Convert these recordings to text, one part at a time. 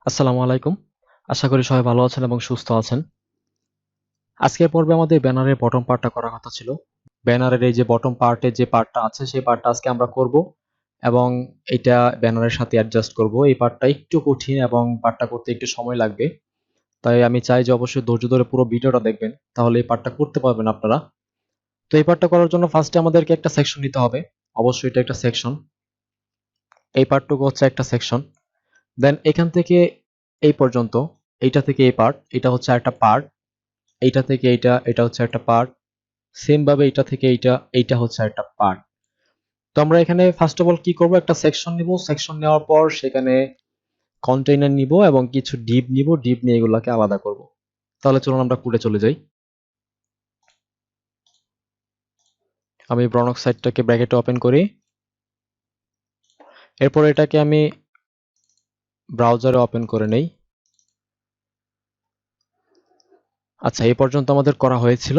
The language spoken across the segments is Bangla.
আসসালামু আলাইকুম। আশা করি সবাই ভালো আছেন এবং সুস্থ আছেন। আজকের পর্বে আমাদের ব্যানারের বটম পার্টটা করার কথা ছিল। ব্যানারের এই যে বটম পার্টের যে পার্টটা আছে সেই পার্টটা আজকে আমরা করব এবং এটা ব্যানারের সাথে অ্যাডজাস্ট করব। এই পার্টটা একটু কঠিন এবং পার্টটা করতে একটু সময় লাগবে। তাই আমি চাই যে অবশ্যই ধৈর্য ধরে পুরো ভিডিওটা দেখবেন। তাহলে এই পার্টটা করতে পারবেন আপনারা। তো এই পার্টটা করার জন্য ফার্স্টে আমাদেরকে একটা সেকশন নিতে হবে। অবশ্যই এটা একটা সেকশন। এই পার্টটুকু হচ্ছে একটা সেকশন। দেন এখান থেকে এই পর্যন্ত, এইটা থেকে এই পার্ট, এটা হচ্ছে আরেকটা পার্ট। এইটা থেকে এইটা, এটা হচ্ছে একটা পার্ট। সেম ভাবে এইটা থেকে এইটা, এইটা হচ্ছে একটা পার্ট। তো আমরা এখানে ফার্স্ট অফ অল কি করব, একটা সেকশন নিব। সেকশন নেওয়ার পর সেখানে কন্টেইনার নিব এবং কিছু ডিপ নিব। ডিপ নিয়ে এগুলোকে আলাদা করব। তাহলে চলুন আমরা কোডে চলে যাই। আমি ব্রনক সাইটটাকে ব্র্যাকেটে ওপেন করি। এরপর এটাকে আমি ব্রাউজারে ওপেন করে নেই। আচ্ছা, এই পর্যন্ত আমাদের করা হয়েছিল।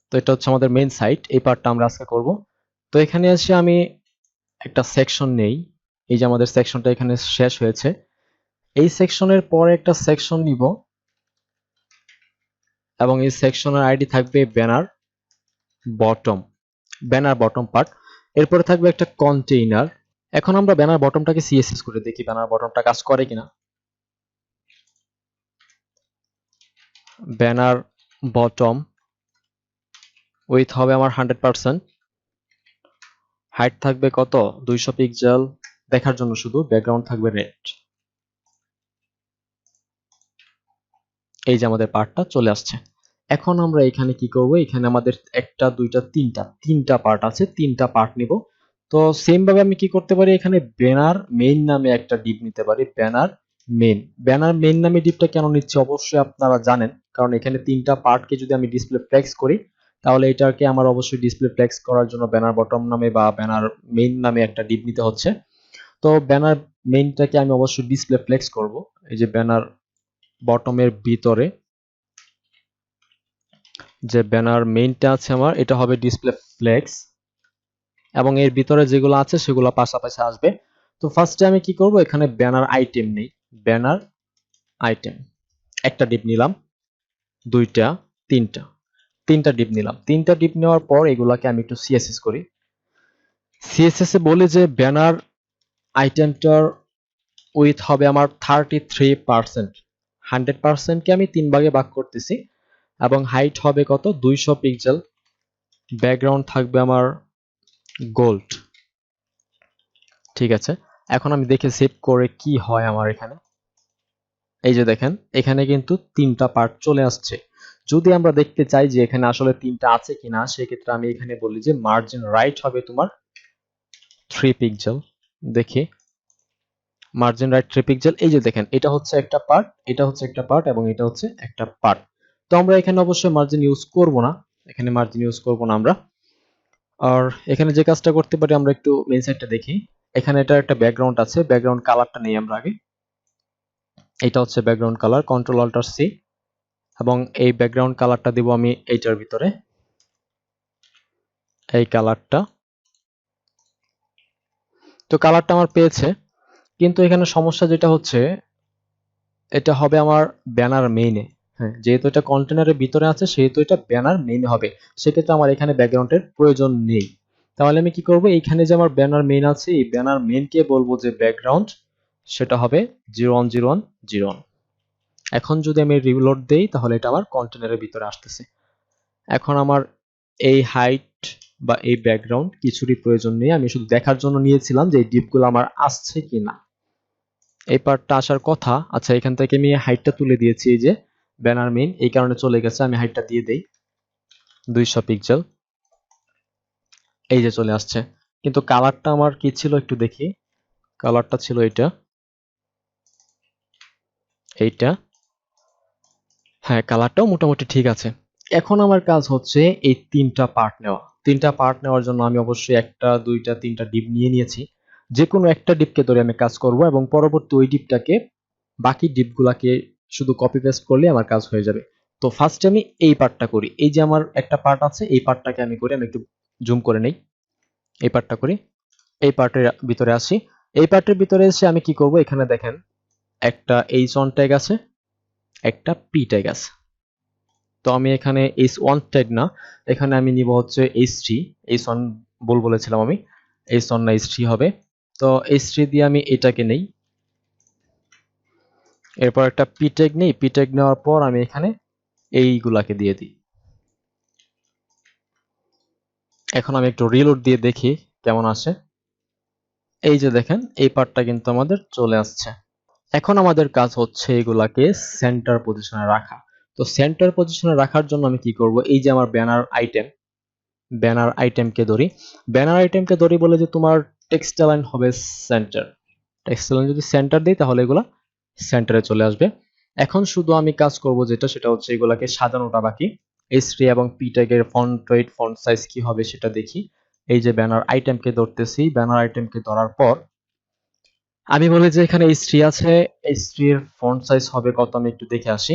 তো এটা হচ্ছে আমাদের মেইন সাইট। এই পার্টটা আমরা আজকে করব। তো এখানে এসে আমি একটা সেকশন নেই। এই যে আমাদের সেকশনটা এখানে শেষ হয়েছে। এই সেকশনের পরে একটা সেকশন নিব এবং এই সেকশনের আইডি থাকবে banner bottom, banner bottom part. এরপরে থাকবে একটা কন্টেইনার। এখন আমরা ব্যানার বটমটাকে সিএসএস করে দেখি ব্যানার বটমটা কাজ করে কিনা। ব্যানার বটম উইথ হবে আমার 100%। হাইট থাকবে কত, 200 পিক্সেল। দেখার জন্য শুধু ব্যাকগ্রাউন্ড থাকবে রেড। এই যে আমাদের পার্টটা চলে আসছে। এখন আমরা এখানে কি করব, এখানে আমাদের একটা দুইটা তিনটা পার্ট আছে। তিনটা পার্ট নিব। তো সেম ভাবে আমি কি করতে পারি, এখানে ব্যানার মেইন নামে একটা ডিপ নিতে পারি। ব্যানার মেইন, ব্যানার মেইন নামে ডিপটা কেন নিচ্ছি অবশ্যই আপনারা জানেন, কারণ এখানে তিনটা পার্টকে যদি আমি ডিসপ্লে ফ্লেক্স করি তাহলে এটাকে আমার অবশ্যই ডিসপ্লে ফ্লেক্স করার জন্য ব্যানার বটম নামে বা ব্যানার মেইন নামে একটা ডিপ নিতে হচ্ছে। তো ব্যানার মেইনটাকে আমি অবশ্যই ডিসপ্লে ফ্লেক্স করব। এই যে ব্যানার বটমের ভিতরে যে ব্যানার মেইনটা আছে আমার, এটা হবে ডিসপ্লে ফ্লেক্স এবং এর ভিতরে যেগুলো আছে সেগুলো পাশাপাশি আসবে। তো ফার্স্টে আমি কি করব, এখানে ব্যানার আইটেম নেই। ব্যানার আইটেম একটা ডিপ নিলাম, দুইটা, তিনটা ডিপ নিলাম। তিনটা ডিপ নেওয়ার পর এগুলাকে আমি একটু সিএসএস করি। সিএসএস এ বলি যে ব্যানার আইটেমটার উইথ হবে আমার 33%। 100%কে আমি 3 ভাগে ভাগ করতেছি এবং হাইট হবে কত, 200 পিক্সেল। ব্যাকগ্রাউন্ড থাকবে আমার গোল্ড। ঠিক আছে, এখন আমি দেখে সেভ করে কি হয় আমার এখানে। এই যে দেখেন, এখানে কিন্তু তিনটা পার্ট চলে আসছে। যদি আমরা দেখতে চাই যে এখানে আসলে তিনটা আছে কিনা, সেক্ষেত্রে আমি এখানে বলি যে মার্জিন রাইট হবে তোমার 3 পিক্সেল। দেখি, মার্জিন রাইট 3 পিক্সেল। এই যে দেখেন, এটা হচ্ছে একটা পার্ট, এটা হচ্ছে একটা পার্ট এবং এটা হচ্ছে একটা পার্ট। তো আমরা এখানে অবশ্যই মার্জিন ইউজ করব না, এখানে মার্জিন ইউজ করব না আমরা। আর এখানে যে কাজটা করতে পারি, আমরা একটু মেইন সাইডটা দেখি। এখানে এটা একটা ব্যাকগ্রাউন্ড আছে, ব্যাকগ্রাউন্ড কালারটা নেই আমরা আগে। এটা হচ্ছে background colour, control alter C, এবং এই ব্যাকগ্রাউন্ড কালারটা দিব আমি এইটার ভিতরে, এই কালারটা। তো কালারটা আমার পেয়েছে, কিন্তু এখানে সমস্যা যেটা হচ্ছে, এটা হবে আমার ব্যানার মেইনে। হ্যাঁ, যেহেতু এটা কন্টেনারের ভিতরে আছে সেহেতু এটা ব্যানার মেইনে হবে। সেক্ষেত্রে আমার এখানে ব্যাকগ্রাউন্ডের প্রয়োজন নেই। তাহলে আমি কি করব, এইখানে যে আমার ব্যানার মেইন আছে, এই ব্যানার মেইনকে বলবো যে ব্যাকগ্রাউন্ড, সেটা হবে 010101। এখন যদি আমি রিলোড দেই তাহলে এটা আমার কন্টেনারের ভিতরে আসতেছে। এখন আমার এই হাইট বা এই ব্যাকগ্রাউন্ড কিছুরই প্রয়োজন নেই। আমি শুধু দেখার জন্য নিয়েছিলাম যে এই ডিপগুলো আমার আসছে কিনা। এই পার্টটা আসার কথা। আচ্ছা, এখান থেকে আমি হাইটটা তুলে দিয়েছি, এই যে ব্যানার মেইন, এই কারণে চলে গেছে। আমি হাইটটা দিয়ে দেই 200 পিক্সেল। এই যে চলে আসছে। কিন্তু কালারটা আমার কি ছিল একটু দেখি। কালারটা ছিল এটা, এইটা। হ্যাঁ, কালারটাও মোটামুটি ঠিক আছে। এখন আমার কাজ হচ্ছে এই তিনটা পার্ট নেওয়া। তিনটা পার্ট নেওয়ার জন্য আমি অবশ্যই একটা, দুইটা, তিনটা ডিপ নিয়ে নিয়েছি। যে কোনো একটা ডিপকে ধরে আমি কাজ করব এবং পরবর্তী ওই ডিপটাকে, বাকি ডিপগুলাকে শুধু কপি পেস্ট করলে আমার কাজ হয়ে যাবে। তো ফার্স্টে আমি এই পার্টটা করি। এই যে আমার একটা পার্ট আছে, এই পার্টটাকে আমি করি। আমি একটু জুম করে নেই, এই পার্টটা করি। এই পার্টের ভিতরে আসি। এই পার্টের ভিতরে এসে আমি কি করব, এখানে দেখেন একটা H1 ট্যাগ আছে, একটা P ট্যাগ আছে। তো আমি এখানে H1 ট্যাগ না, এখানে আমি নিব হচ্ছে H3, H1 বলেছিলাম আমি, H1 না H3 হবে। তো H3 দিয়ে আমি এটাকে নেই, এরপর একটা P ট্যাগ নেই, P ট্যাগ নেওয়ার পর আমি এখানে এইগুলাকে দিয়ে দিই। এখন আমি একটু রিলোড দিয়ে দেখি কেমন আসে। এই যে দেখেন, এই পার্টটা কিন্তু আমাদের চলে আসছে। এখন আমাদের কাজ হচ্ছে এগুলাকে সেন্টার পজিশনে রাখা। তো সেন্টার পজিশনে রাখার জন্য আমি কি করব, এই যে আমার ব্যানার আইটেমকে ধরি, ব্যানার আইটেমকে ধরি বলে যে তোমার টেক্সট লাইন হবে সেন্টার, টেক্সট লাইন যদি সেন্টার দিই তাহলে এগুলা সেন্টারে চলে আসবে। এখন শুধু আমি কাজ করব যেটা, সেটা হচ্ছে এগুলাকে সাজানোটা বাকি। H3 এবং P ট্যাগের ফন্ট ওয়েট, ফন্ট সাইজ কি হবে সেটা দেখি। এই যে ব্যানার আইটেমকে ধরতেছি, ব্যানার আইটেমকে ধরার পর আমি বলি যে এখানে H3 আছে, H3 এর ফন্ট সাইজ হবে কত, আমি একটু দেখে আসি।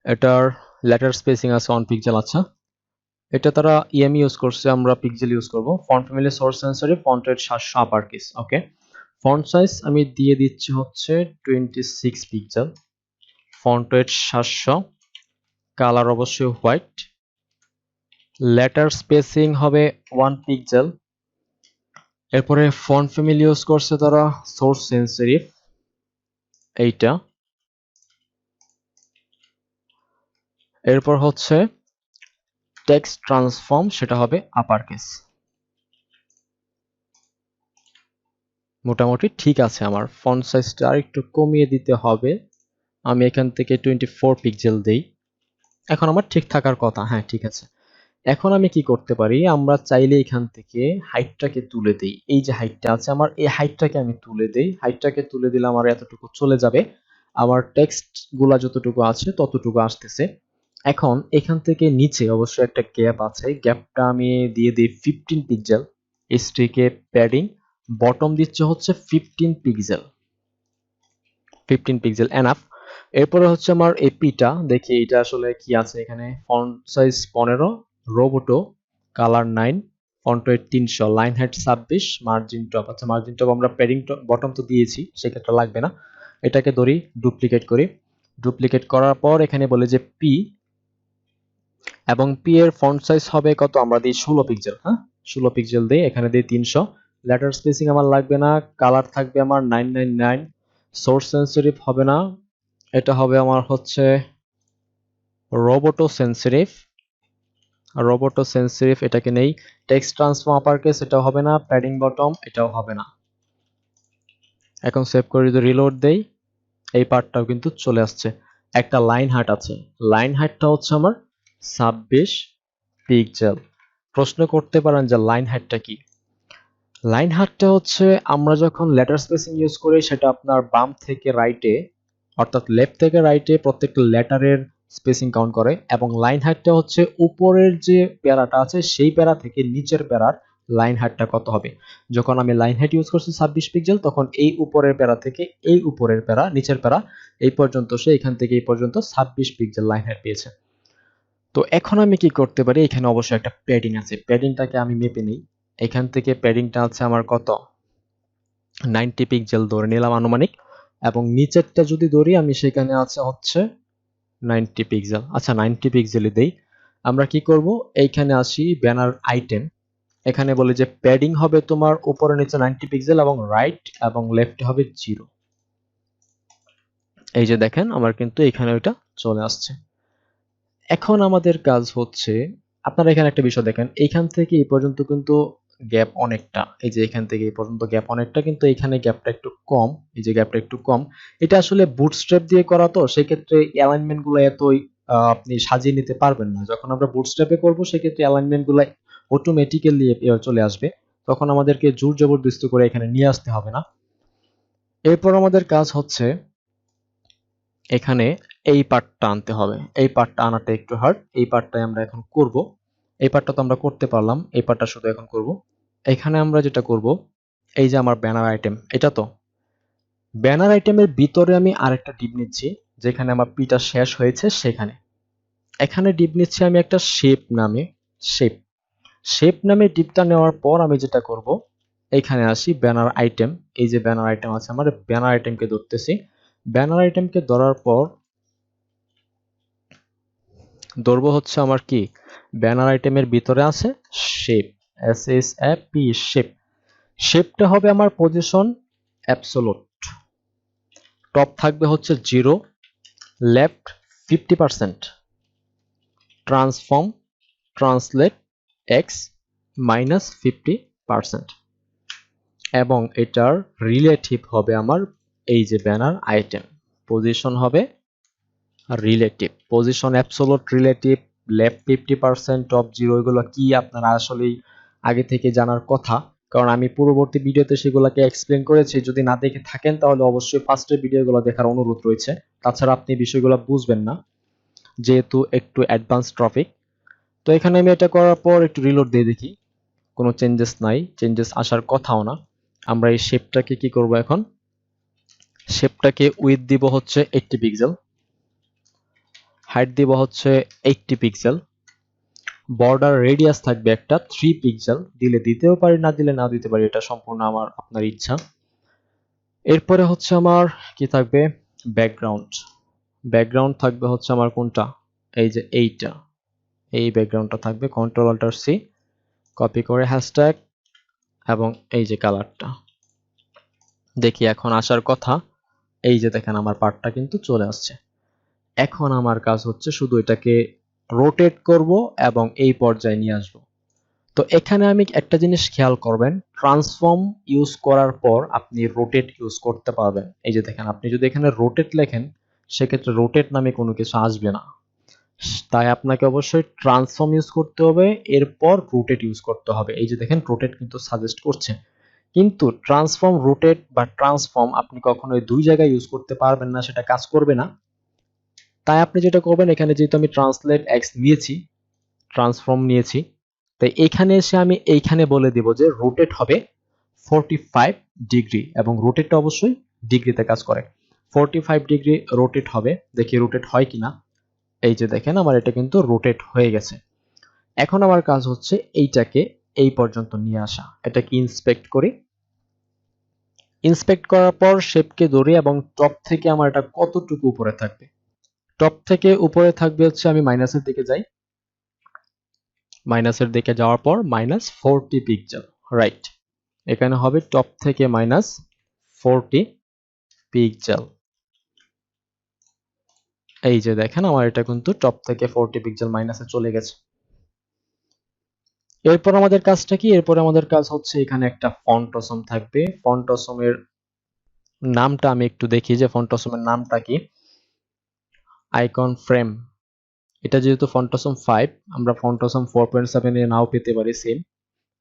এটার লেটার স্পেসিং আছে 1 পিক্সেল। আচ্ছা, এটা তারা EMI ইউজ করছে, আমরা পিক্সেল ইউজ করব। ফন্ট ফ্যামিলি সোর্স সেন্সরে font weight 700 upper case. Okay, font size আমি দিয়ে দিচ্ছি হচ্ছে 26 পিক্সেল, ফন্ট রেট 700, কালার অবশ্যই হোয়াইট, লেটার স্পেসিং হবে 1 পিক্সেল। এরপরে ফন্ট ফ্যামিলি ইউজ করছে তারা সোর্স সেন্সিটিভ, এইটা। এরপর হচ্ছে টেক্সট ট্রান্সফর্ম, সেটা হবে আপার কেস। মোটামুটি ঠিক আছে। আমার ফন্ট সাইজটা আর একটু কমিয়ে দিতে হবে, আমি এখান থেকে 24 পিক্সেল দেই। এখন আমার ঠিক থাকার কথা, হ্যাঁ ঠিক আছে। এখন আমি কি করতে পারি, আমরা চাইলে এখান থেকে হাইটটাকে তুলে দেই। এই যে হাইটটা আছে আমার, এই হাইটটাকে আমি তুলে দেই, হাইটটাকে তুলে দিলে আমার এতটুকু চলে যাবে, আমার টেক্সট গুলা যতটুকু আছে ততটুকু আসতেছে। এখন এখান থেকে নিচে অবশ্যই একটা গ্যাপ আছে, গ্যাপটা আমি দিয়ে দিই 15 পিক্সেল। এসটিকে প্যাডিং বটম দিচ্ছে হচ্ছে 15 পিক্সেল, 15 পিক্সেল এনাফ। এরপরে হচ্ছে আমার এপিটা দেখি, এটা আসলে কি আছে এখানে। Font size 15, Roboto, colour 9, font wait 300, line height 26, margin top. আচ্ছা, মার্জিন টপ আমরা প্যাডিং বটম তো দিয়েছি, সেক্ষেত্রে লাগবে না। এটাকে ধরি, ডুপ্লিকেট করি, ডুপ্লিকেট করার পর এখানে বলে যে পি, এবং পি এর ফন্ট সাইজ হবে কত, আমরা দিই 16 পিক্সেল। হ্যাঁ, 16 পিক্সেল দিই, এখানে দিই 300। লেটার স্পেসিং আমার লাগবে না, কালার থাকবে আমার 999, সোর্স সেন্সিটিভ হবে না, এটা হবে আমার হচ্ছে রোবোটো সেন্সিটিভ, রোবোটো সেন্সিটিভ, এটাকে নেই। টেক্সট ট্রান্সফর্ম আপার কেস, এটাও হবে না। প্যাডিং বটম, এটাও হবে না। এখন সেভ করে যদি রিলোড দেই, এই পার্টটাও কিন্তু চলে আসছে। একটা লাইন হাইট আছে, লাইন হাইটটা হচ্ছে আমার 26 পিক্সেল। প্রশ্ন করতে পারেন যে লাইন হাইটটা কি। লাইন হাইটটা হচ্ছে আমরা যখন লেটার স্পেসিং ইউজ করি, সেটা আপনার বাম থেকে রাইটে, অর্থাৎ লেফট থেকে রাইটে প্রত্যেকটা লেটারের স্পেসিং কাউন্ট করে, এবং লাইন হাইটটা হচ্ছে উপরের যে প্যারাটা আছে সেই প্যারা থেকে নিচের প্যারার লাইন হাইটটা কত হবে। যখন আমি লাইন হাইট ইউজ করছি 26 পিক্সেল, তখন এই উপরের প্যারা থেকে এই উপরের প্যারা, নিচের প্যারা এই পর্যন্ত, সে এখান থেকে এই পর্যন্ত 26 পিক্সেল লাইন হাইট পেয়েছে। তো এখন আমি কি করতে পারি, এখানে অবশ্যই একটা প্যাডিং আছে, প্যাডিংটাকে আমি মেপে নিই। এখান থেকে প্যাডিংটা আছে আমার কত, 90 পিক্সেল ধরে নিলাম আনুমানিক, এবং নিচেরটা যদি ধরি আমি, সেখানে আছে হচ্ছে 90 পিক্সেল। আচ্ছা, 90 পিক্সেলই দেই। আমরা কি করব, এইখানে আসি ব্যানার আইটেম, এখানে বলি যে প্যাডিং হবে তোমার উপরে নিচে 90 পিক্সেল, এবং রাইট এবং লেফটে হবে 0। এই যে দেখেন, আমার কিন্তু এখানে ওইটা চলে আসছে। এখন আমাদের কাজ হচ্ছে, আপনারা এখানে একটা বিষয় দেখেন, এইখান থেকে এই পর্যন্ত কিন্তু গ্যাপ অনেকটা, এই যে এখান থেকে এই পর্যন্ত গ্যাপ অনেকটা, কিন্তু এখানে গ্যাপটা একটু কম, এই যে গ্যাপটা একটু কম। এটা আসলে বুটস্ট্র্যাপ দিয়ে করা, তো সেক্ষেত্রে অ্যালাইনমেন্ট গুলো এতই আপনি সাজিয়ে নিতে পারবেন না। যখন আমরা বুটস্ট্র্যাপে করব, সেক্ষেত্রে অ্যালাইনমেন্ট গুলো অটোমেটিক্যালি চলে আসবে, তখন আমাদেরকে জোর জবরদস্তি করে এখানে নিয়ে আসতে হবে না। এরপর আমাদের কাজ হচ্ছে এখানে এই পার্টটা আনতে হবে, এই পার্টটা আনাটা একটু হার্ড, এই পার্টটাই আমরা এখন করব। এই পার্টটা তো আমরা করতে পারলাম, এই পার্টটা শুধু এখন করব। এখানে আমরা যেটা করব, এই যে আমার ব্যানার আইটেম, এটা তো ব্যানার আইটেমের ভিতরে আমি আরেকটা ডিপ নিচ্ছি, যেখানে আমার পিটা শেষ হয়েছে সেখানে। এখানে ডিপ নিচ্ছি আমি একটা শেপ নামে, শেপ নামে ডিপটা নেওয়ার পর আমি যেটা করব, এইখানে আসি ব্যানার আইটেম, এই যে ব্যানার আইটেম আছে আমার, ব্যানার আইটেমকে ধরতেছি। ব্যানার আইটেমকে ধরার পর ধরবো হচ্ছে আমার কি, ব্যানার আইটেমের ভিতরে আছে শেপ, SHAP শেপ। শেপটা হবে আমার পজিশন অ্যাবসোলুট, টপ থাকবে হচ্ছে 0, লেফট 50%, ট্রান্সফর্ম ট্রান্সলেট x -50%, এবং এটার রিলেটিভ হবে আমার এই যে ব্যানার আইটেম, পজিশন হবে relative, position absolute, relative, left 50%, top 0, এগুলো কি আপনারা আসলেই আগে থেকে জানার কথা, কারণ আমি পূর্ববর্তী ভিডিওতে সেগুলোকে এক্সপ্লেন করেছি। যদি না দেখে থাকেন তাহলে অবশ্যই ফার্স্টের ভিডিওগুলো দেখার অনুরোধ রয়েছে, তাছাড়া আপনি বিষয়গুলো বুঝবেন না যেহেতু একটু অ্যাডভান্স টপিক। তো এখানে আমি এটা করার পর একটু রিলোড দিয়ে দেখি, কোনো চেঞ্জেস নাই, চেঞ্জেস আসার কথাও না। আমরা এই শেপটাকে কি করব, এখন শেপটাকে উইথ দিব হচ্ছে 80 পিক্সেল, হাইট দিব হচ্ছে 80 পিক্সেল, বর্ডার রেডিয়াস থাকবে একটা 3 পিক্সেল, দিলে দিতেও পারি, না দিলে না দিতে পারি, এটা সম্পূর্ণ আপনার ইচ্ছা। এরপরে হচ্ছে আমার কি থাকবে, ব্যাকগ্রাউন্ড। ব্যাকগ্রাউন্ড থাকবে হচ্ছে আমার কোনটা, এই যে এইটা, এই ব্যাকগ্রাউন্ডটা থাকবে। কন্ট্রোল অল্টার সি, কপি করে হ্যাশট্যাগ, এবং এই যে কালারটা দেখি এখন আসার কথা। এই যে দেখেন আমার পার্টটা কিন্তু চলে আসছে। এখন আমার কাজ হচ্ছে শুধু এটাকে রোটেট করব এবং এই পর্যায়ে নিয়ে আসব। তো এখানে আমি একটা জিনিস খেয়াল করবেন, ট্রান্সফর্ম ইউজ করার পর আপনি রোটেট ইউজ করতে পারবেন। এই যে দেখেন, আপনি যদি এখানে রোটেট লেখেন সেক্ষেত্রে রোটেট নামে কোনো কিছু আসবে না, তাই আপনাকে অবশ্যই ট্রান্সফর্ম ইউজ করতে হবে, এরপর রোটেট ইউজ করতে হবে। এই যে দেখেন রোটেট কিন্তু সাজেস্ট করছে, কিন্তু ট্রান্সফর্ম, রোটেট বা ট্রান্সফর্ম আপনি কখনোই দুই জায়গায় ইউজ করতে পারবেন না, সেটা কাজ করবে না। তাই আপনি যেটা করবেন, এখানে যেহেতু আমি ট্রান্সলেট এক্স নিয়েছি, ট্রান্সফর্ম নিয়েছি, তাই এখানে এসে আমি এইখানে বলে দিব যে রোটেট হবে 45 ডিগ্রি, এবং রোটেটটা অবশ্যই ডিগ্রিতে কাজ করে। 45 ডিগ্রি রোটেট হবে, দেখি রোটেট হয় কিনা। এই যে দেখেন আমার এটা কিন্তু রোটেট হয়ে গেছে। এখন আমার কাজ হচ্ছে এইটাকে এই পর্যন্ত নিয়ে আসা, এটাকে ইন্সপেক্ট করি। ইন্সপেক্ট করার পর শেপকে ধরি এবং টপ থেকে আমার এটা কতটুকু উপরে থাকবে, টপ থেকে উপরে থাকবে হচ্ছে, আমি মাইনাসের দিকে যাই, মাইনাসের দিকে যাওয়ার পর -40 পিক্সেল, রাইট। এখানে হবে টপ থেকে -40 পিক্সেল। এই যে দেখেন আমার এটা কিন্তু টপ থেকে 40 পিক্সেল মাইনাসে চলে গেছে। এরপর আমাদের কাজটা কি, এরপর আমাদের কাজ হচ্ছে এখানে একটা ফন্ট অসম থাকবে। ফন্ট অসমের নামটা আমি একটু দেখি যে ফন্ট অসমের নামটা কি, আইকন ফ্রেম। এটা যেহেতু ফন্ট অসম 5, আমরা ফন্ট অসম 4.7 এ নাও পেতে পারি সেম।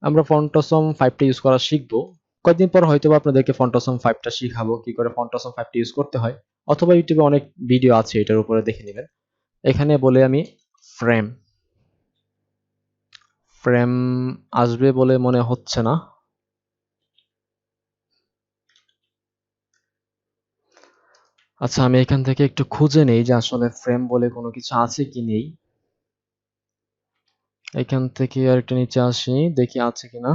আমরা ফন্ট অসম 5 টা ইউজ করা শিখবো, কয়েকদিন পর হয়তো আপনাদেরকে ফন্ট অসম 5 টা শিখাবো কি করে ফন্ট অসম 5 টা ইউজ করতে হয়, অথবা ইউটিউবে অনেক ভিডিও আছে এটার উপরে দেখে নেবেন। এখানে বলে আমি ফ্রেম, ফ্রেম আসবে বলে মনে হচ্ছে না। আচ্ছা আমি এখান থেকে একটু খুঁজে নেই যে আসলে ফ্রেম বলে কোনো কিছু আছে কি নেই। এখান থেকে আর একটু নিচে আসি, দেখি আছে কিনা।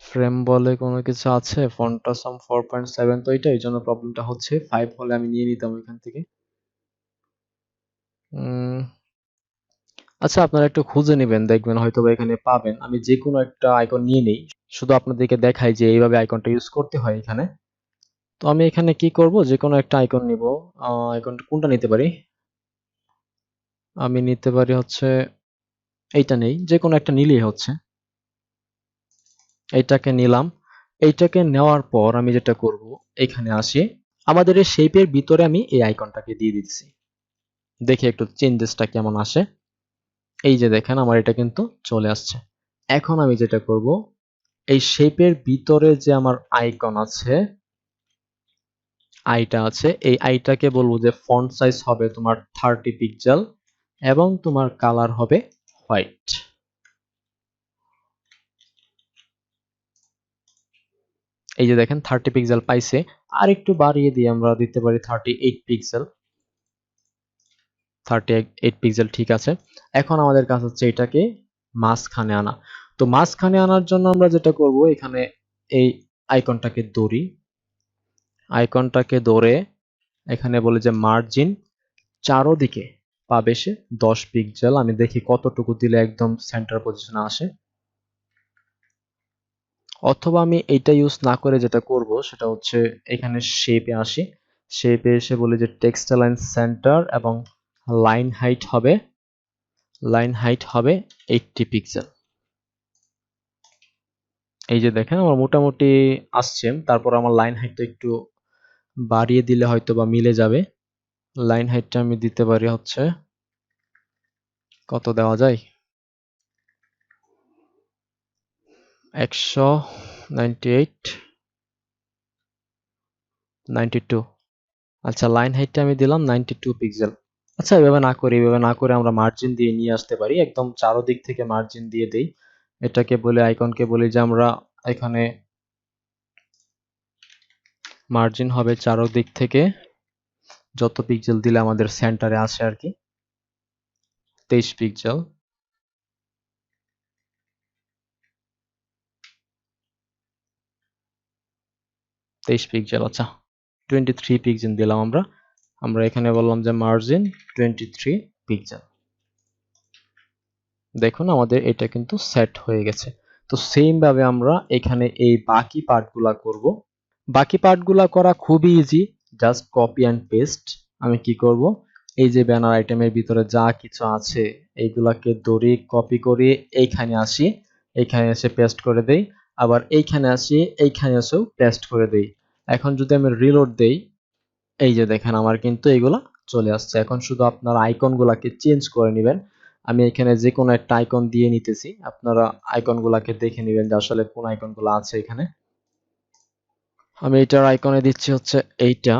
ফ্রেম বলে কোনো কিছু আছে, ফন্টাসাম 4.7, তো এটা এই জন্য প্রবলেমটা হচ্ছে। 5 হলে আমি নিয়ে নিতাম এখান থেকে। আচ্ছা আপনারা একটু খুঁজে নেবেন, দেখবেন হয়তো এখানে পাবেন। আমি যে কোনো একটা আইকন নিয়ে নেই, শুধু আপনাদেরকে দেখাই যে এইভাবে আইকনটা ইউজ করতে হয় এখানে। তো আমি এখানে কি করব, যে কোনো একটা আইকন নিব। আইকনটা কোনটা নিতে পারি, আমি নিতে পারি হচ্ছে এইটা, নেই যে কোনো একটা নিলেই হচ্ছে। এইটাকে নিলাম। এইটাকে নেওয়ার পর আমি যেটা করব, এখানে আসি, আমাদের এই শেপের ভিতরে আমি এই আইকনটাকে দিয়ে দিচ্ছি, দেখি একটু চেঞ্জেসটা কেমন আসে। এই যে দেখেন আমার এটা কিন্তু চলে আসছে। এখন আমি যেটা করব, এই শেপের ভিতরে যে আমার আইকন আছে, আইটা আছে, এই আইটাকে বলবো যে ফন্ট সাইজ হবে তোমার 30 পিক্সেল এবং তোমার কালার হবে হোয়াইট। এই যে দেখেন 30 পিক্সেল পাইছে, আর একটু বাড়িয়ে দিয়ে আমরা দিতে পারি 38 পিক্সেল। 38 পিক্সেল ঠিক আছে। এখন আমাদের কাজ হচ্ছে এটাকে মাঝখানে আনা। তো মাঝখানে আনার জন্য আমরা যেটা করব, এখানে এই আইকনটাকে ধরে এখানে বলে যে মার্জিন চারোদিকে পাবে সে 10 পিক্সেল। আমি দেখি কতটুকু দিলে একদম সেন্টার পজিশনে আসে। অথবা আমি এইটা ইউজ না করে যেটা করব সেটা হচ্ছে এখানে শেপে আসি, শেপে এসে বলি যে টেক্সট লাইন সেন্টার এবং লাইন হাইট হবে 80 পিক্সেল। এই যে দেখেন আমার মোটামুটি আসছে। তারপর আমার লাইন হাইটটা একটু বাড়িয়ে দিলে হয়তো বা মিলে যাবে। লাইন হাইটটা আমি দিতে পারি হচ্ছে, কত দেওয়া যায়, 198 92। আচ্ছা, লাইন হাইটটা আমি দিলাম 92 পিক্সেল। আচ্ছা, এভাবে না করে আমরা মার্জিন দিয়ে নিয়ে আসতে পারি, একদম চারদিক থেকে মার্জিন দিয়ে দেই। এটাকে বলে, আইকনকে বলি যে আমরা এখানে মার্জিন হবে চারদিক থেকে যত পিক্সেল দিলে আমাদের সেন্টারে আসে আর কি, 23 পিক্সেল। আচ্ছা, 23 পিক্সেল দিলাম আমরা এখানে বললাম যে মার্জিন 23 পিক্সেল। দেখুন আমাদের এটা কিন্তু সেট হয়ে গেছে। তো সেম ভাবে আমরা এখানে এই বাকি পার্টগুলা করব। বাকি পার্টগুলা করা খুবই easy, just copy and paste. আমি কি করব, এই যে ব্যানার আইটেমের ভিতরে যা কিছু আছে এইগুলাকে ধরে কপি করে এইখানে আসি, এইখানে এসে পেস্ট করে দেই, আবার এইখানে আসি, এইখানে এসেও পেস্ট করে দেই। এখন যদি আমি রিলোড দেই, এই যে দেখেন আমার কিন্তু এইগুলা চলে আসছে। এখন শুধু আপনারা আইকনগুলাকে চেঞ্জ করে নেবেন। আমি এখানে যে কোনো একটা আইকন দিয়ে নিতেছি, আপনারা আইকনগুলাকে দেখে নেবেন যে আসলে কোন আইকনগুলো আছে এখানে। আমি এটার আইকনে দিচ্ছি হচ্ছে এইটা,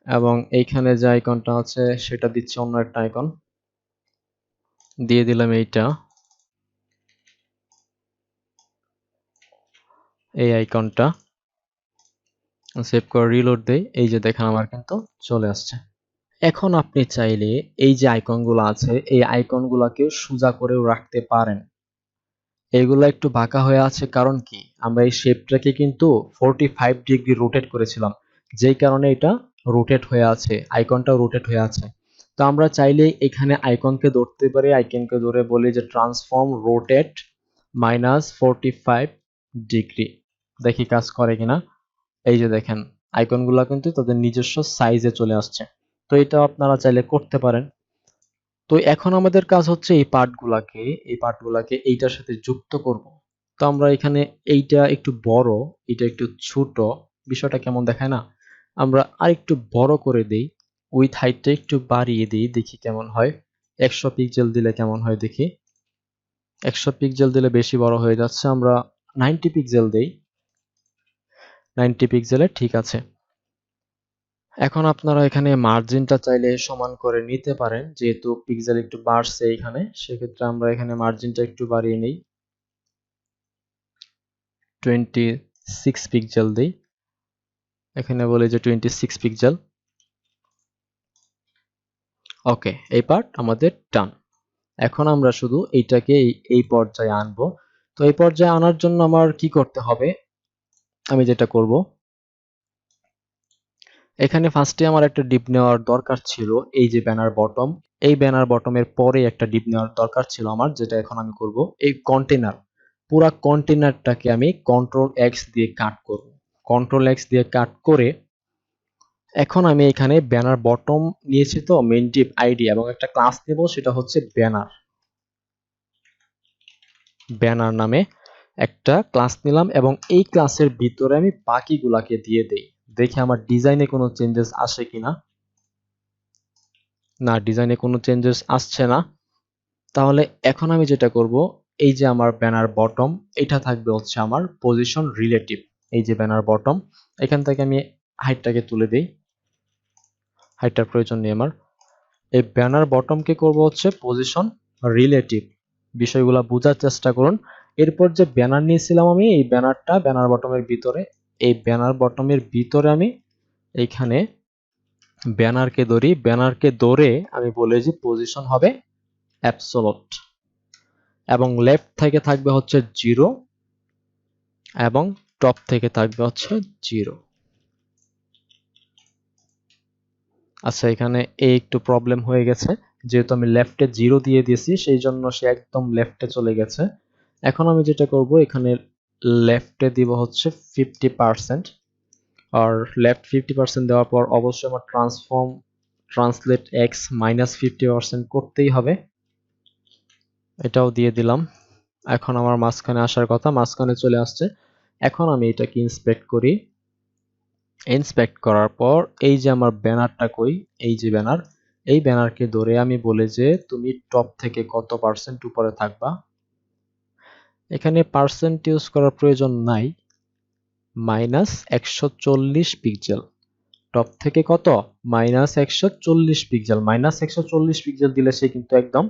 এবং এইখানে যে আইকনটা আছে সেটা দিচ্ছি অন্য একটা আইকন, দিয়ে দিলাম এইটা, এই আইকনটা। সেভ করে রিলোড দেই, এই যে দেখেন আমার কিন্তু চলে আসছে। এখন আপনি চাইলে এই যে আইকনগুলো আছে এই আইকনগুলোকে সোজা করেও রাখতে পারেন। এগুলো একটু বাঁকা হয়ে আছে কারণ কি, আমরা এই শেপটাকে কিন্তু 45 ডিগ্রি রোটেট করেছিলাম, যেই কারণে এটা রোটেট হয়ে আছে, আইকনটা রোটেট হয়ে আছে। তো আমরা চাইলে এখানে আইকনকে ধরতে পারি, আইকনকে ধরে বলি যে ট্রান্সফর্ম রোটেট -45 ডিগ্রি, দেখি কাজ করে কিনা। এই যে দেখেন আইকনগুলো কিন্তু তাদের নিজস্ব সাইজে চলে আসছে। তো এটা আপনারা চাইলে করতে পারেন। তো এখন আমাদের কাজ হচ্ছে এই পার্টগুলাকে এইটার সাথে যুক্ত করব। তো আমরা এখানে এইটা একটু বড়, এটা একটু ছোট, বিষয়টা কেমন দেখায় না? আমরা আরেকটু বড় করে দেই, উইথ হাইটটা একটু বাড়িয়ে দিই, দেখি কেমন হয়। 100 পিক্সেল দিলে কেমন হয় দেখি। 100 পিক্সেল দিলে বেশি বড় হয়ে যাচ্ছে, আমরা 90 পিক্সেল দেই। 90 পিক্সেলে ঠিক আছে। এখন আপনারা এখানে মার্জিনটা চাইলে সমান করে নিতে পারেন, যেহেতু পিক্সেল একটু বাড়ছে এখানে, সেক্ষেত্রে আমরা এখানে মার্জিনটা একটু বাড়িয়ে নিই, 26 পিক্সেল দিই। এখানে বলি যে 26 পিক্সেল। ওকে, এই পার্ট আমাদের ডান। এখন আমরা শুধু এইটাকে এই পর্যায়ে আনবো। তো এই পর্যায়ে আনার জন্য আমার কি করতে হবে, আমি যেটা করব, এখানে ফার্স্টে আমার একটা ডিপ নেওয়ার দরকার ছিল, এই যে ব্যানার বটম, এই ব্যানার বটমের পরে একটা ডিপ নেওয়ার দরকার ছিল আমার, যেটা এখন আমি করব। এই কন্টেনার, পুরা কন্টেনারটাকে আমি কন্ট্রোল এক্স দিয়ে কাট করব। কন্ট্রোল এক্স দিয়ে কাট করে এখন আমি এখানে ব্যানার বটম নিয়েছি, তো মেইন ডিপ আইডি এবং একটা ক্লাস নেব, সেটা হচ্ছে ব্যানার। ব্যানার নামে একটা ক্লাস নিলাম এবং এই ক্লাসের ভিতরে আমি বাকিগুলাকে দিয়ে দেই, দেখি আমার ডিজাইনে কোনো চেঞ্জেস আসে কিনা। না, ডিজাইনে কোনো চেঞ্জেস আসছে না। তাহলে এখন আমি যেটা করব, এই যে আমার ব্যানার বটম, এটা থাকবে হচ্ছে আমার পজিশন রিলেটিভ। এই যে ব্যানার বটম, এখান থেকে আমি হাইটটাকে তুলে দেই, হাইটটার প্রয়োজন নেই আমার। এই ব্যানার বটমকে করব হচ্ছে পজিশন রিলেটিভ। বিষয়গুলো বোঝার চেষ্টা করুন। এরপর যে ব্যানার নিয়েছিলাম আমি, এই ব্যানারটা ব্যানার বটমের ভিতরে, এই ব্যানার বটমের ভিতরে আমি এইখানে ব্যানারকে ধরে আমি বলে যে পজিশন হবে অ্যাবসোলুট। এবং লেফট থেকে থাকবে হচ্ছে 0 এবং টপ থেকে থাকবে হচ্ছে 0। আচ্ছা, এখানে একটু প্রবলেম হয়ে গেছে, যেহেতু আমি লেফটে 0 দিয়ে দিয়েছি সেই জন্য সে একদম লেফটে চলে গেছে। এখন আমি যেটা করব, এখানে লেফটে দিব হচ্ছে 50%, আর লেফট 50% দেওয়ার পর অবশ্যই আমার ট্রান্সলেট এক্স -50% করতেই হবে, এটাও দিয়ে দিলাম। এখন আমার মাঝখানে আসার কথা, মাঝখানে চলে আসছে। এখন আমি এটাকে ইন্সপেক্ট করি। ইন্সপেক্ট করার পর এই যে আমার ব্যানারটা কই, এই যে ব্যানার, এই ব্যানারকে ধরে আমি বলি যে তুমি টপ থেকে কত পার্সেন্ট উপরে থাকবা। এখানে পার্সেন্ট ইউজ করার প্রয়োজন নাই, -140 পিক্সেল। টপ থেকে কত? -140 পিক্সেল। -140 পিক্সেল দিলে সে কিন্তু একদম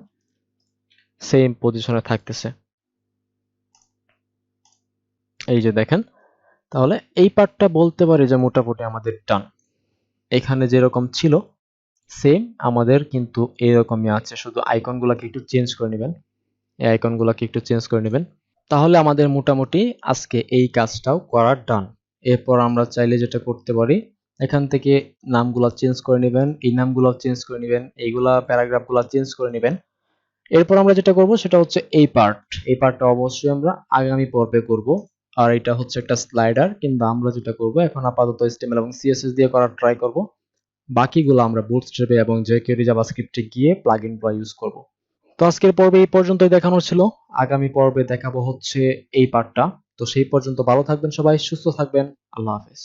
সেম পজিশনে থাকতেছে, এই যে দেখেন। তাহলে এই পার্টটা বলতে পারি যে মোটামুটি আমাদের ডান। এখানে যেরকম ছিল সেম আমাদের কিন্তু এরকমই আছে, শুধু আইকনগুলোকে একটু চেঞ্জ করে নেবেন। এই আইকনগুলোকে একটু চেঞ্জ করে নেবেন, তাহলে আমাদের মোটামুটি আজকে এই কাজটাও করা ডান। এরপর আমরা চাইলে যেটা করতে পারি, এখান থেকে নামগুলো চেঞ্জ করে নেবেন, এই নামগুলো চেঞ্জ করে নেবেন, এইগুলা প্যারাগ্রাফগুলো চেঞ্জ করে নেবেন। এরপর আমরা যেটা করব সেটা হচ্ছে এই পার্টটা অবশ্যই আমরা আগামী পর্বে করব। আর এটা হচ্ছে একটা স্লাইডার, কিন্তু আমরা যেটা করব এখন আপাতত HTML এবং CSS দিয়ে করার ট্রাই করব। বাকিগুলো আমরা বুটস্ট্র্যাপে এবং jQuery জাভাস্ক্রিপ্টে গিয়ে প্লাগইনগুলো ইউজ করব। তো আজকের পর্বে এই পর্যন্তই দেখানো ছিল, আগামী পর্বে দেখাবো হচ্ছে এই পার্টটা। তো সেই পর্যন্ত ভালো থাকবেন সবাই, সুস্থ থাকবেন, আল্লাহ হাফেজ।